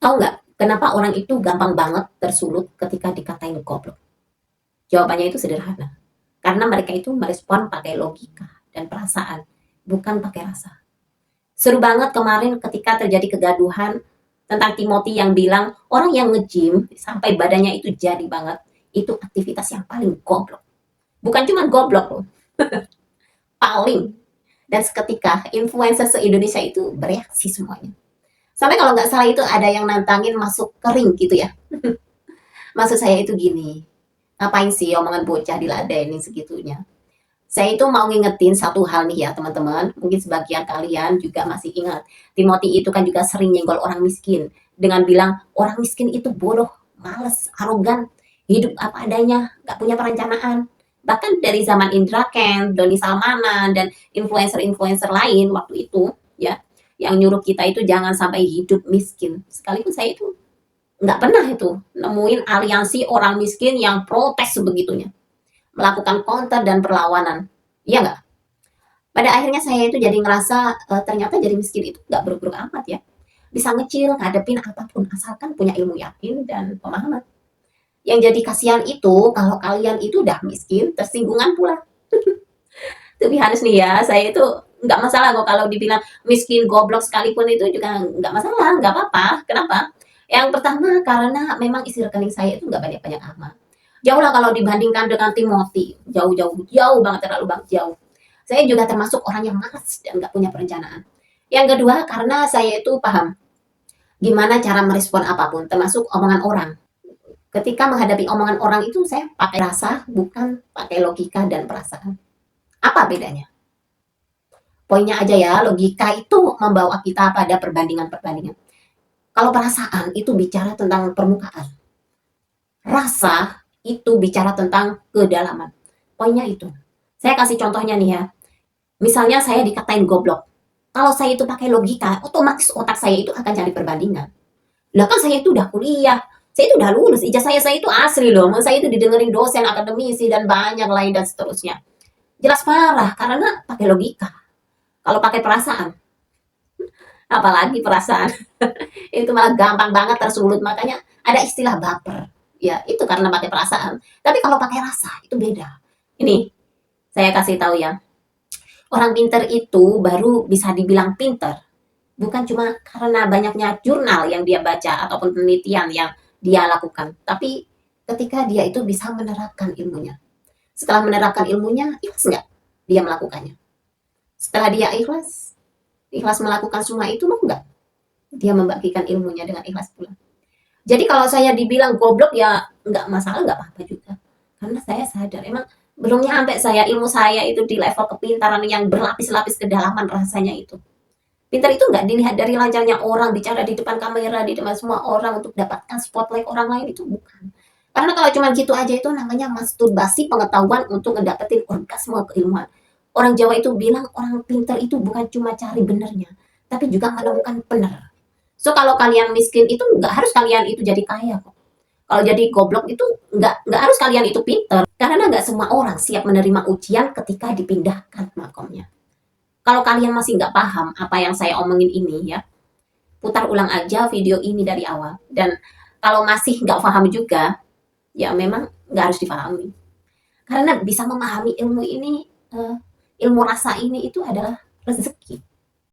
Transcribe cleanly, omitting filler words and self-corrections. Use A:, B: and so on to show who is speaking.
A: Tahu nggak kenapa orang itu gampang banget tersulut ketika dikatain goblok? Jawabannya itu sederhana. Karena mereka itu merespon pakai logika dan perasaan, bukan pakai rasa. Seru banget kemarin ketika terjadi kegaduhan tentang Timothy yang bilang orang yang nge-gym sampai badannya itu jadi banget, itu aktivitas yang paling goblok. Bukan cuma goblok loh, paling. Dan seketika influencer se-Indonesia itu bereaksi semuanya. Sampai kalau nggak salah itu ada yang nantangin masuk kering gitu ya. Maksud saya itu gini, ngapain sih omongan bocah diladenin segitunya? Saya itu mau ngingetin satu hal nih ya teman-teman, mungkin sebagian kalian juga masih ingat. Timothy itu kan juga sering nyenggol orang miskin dengan bilang orang miskin itu bodoh, males, arogan, hidup apa adanya, gak punya perencanaan. Bahkan dari zaman Indra Kent, Doni Salmanan, dan influencer-influencer lain waktu itu, ya, yang nyuruh kita itu jangan sampai hidup miskin. Sekalipun saya itu nggak pernah itu nemuin aliansi orang miskin yang protes sebegitunya, melakukan counter dan perlawanan. Iya nggak? Pada akhirnya saya itu jadi ngerasa ternyata jadi miskin itu nggak buruk-buruk amat ya. Bisa ngecil, ngadepin apapun asalkan punya ilmu yakin dan pemahaman. Yang jadi kasihan itu kalau kalian itu udah miskin, tersinggungan pula. Tapi harus nih ya, saya itu nggak masalah kok kalau dibilang miskin goblok sekalipun itu juga nggak masalah, nggak apa-apa. Kenapa? Yang pertama karena memang isi rekening saya itu nggak banyak-banyak amat. Jauh lah kalau dibandingkan dengan Timothy, jauh banget, terlalu banget jauh. Saya juga termasuk orang yang malas dan nggak punya perencanaan. Yang kedua karena saya itu paham gimana cara merespon apapun, termasuk omongan orang. Ketika menghadapi omongan orang itu saya pakai rasa, bukan pakai logika dan perasaan. Apa bedanya? Poinnya aja ya, logika itu membawa kita pada perbandingan-perbandingan. Kalau perasaan itu bicara tentang permukaan. Rasa itu bicara tentang kedalaman. Poinnya itu. Saya kasih contohnya nih ya. Misalnya saya dikatain goblok. Kalau saya itu pakai logika, otomatis otak saya itu akan cari perbandingan. Lah kan saya itu udah kuliah, saya itu udah lulus, ijazah saya itu asli loh. Saya itu didengerin dosen, akademisi, dan banyak lain dan seterusnya. Jelas parah, karena pakai logika. Kalau pakai perasaan, apalagi perasaan, itu malah gampang banget tersulut. Makanya ada istilah baper. Ya, itu karena pakai perasaan. Tapi kalau pakai rasa, itu beda. Ini, saya kasih tahu ya. Orang pinter itu baru bisa dibilang pinter. Bukan cuma karena banyaknya jurnal yang dia baca ataupun penelitian yang dia lakukan. Tapi ketika dia itu bisa menerapkan ilmunya. Setelah menerapkan ilmunya, ikhlas nggak dia melakukannya? Setelah dia ikhlas melakukan semua itu, mau nggak dia membagikan ilmunya dengan ikhlas pula? Jadi kalau saya dibilang goblok ya nggak masalah, nggak apa-apa juga. Karena saya sadar emang belum nyampe saya ilmu saya itu di level kepintaran yang berlapis-lapis kedalaman rasanya itu. Pintar itu nggak dilihat dari lancarnya orang bicara di depan kamera, di depan semua orang untuk dapatkan spotlight orang lain, itu bukan. Karena kalau cuma gitu aja itu namanya masturbasi pengetahuan untuk ngedapetin orgasme keilmuan. Orang Jawa itu bilang orang pintar itu bukan cuma cari benernya, tapi juga menemukan benar. So kalau kalian miskin itu nggak harus kalian itu jadi kaya kok. Kalau jadi goblok itu nggak harus kalian itu pintar, karena nggak semua orang siap menerima ujian ketika dipindahkan makomnya. Kalau kalian masih nggak paham apa yang saya omongin ini ya, putar ulang aja video ini dari awal. Dan kalau masih nggak paham juga, ya memang nggak harus dipahami. Karena bisa memahami ilmu ini, ilmu rasa ini itu adalah rezeki.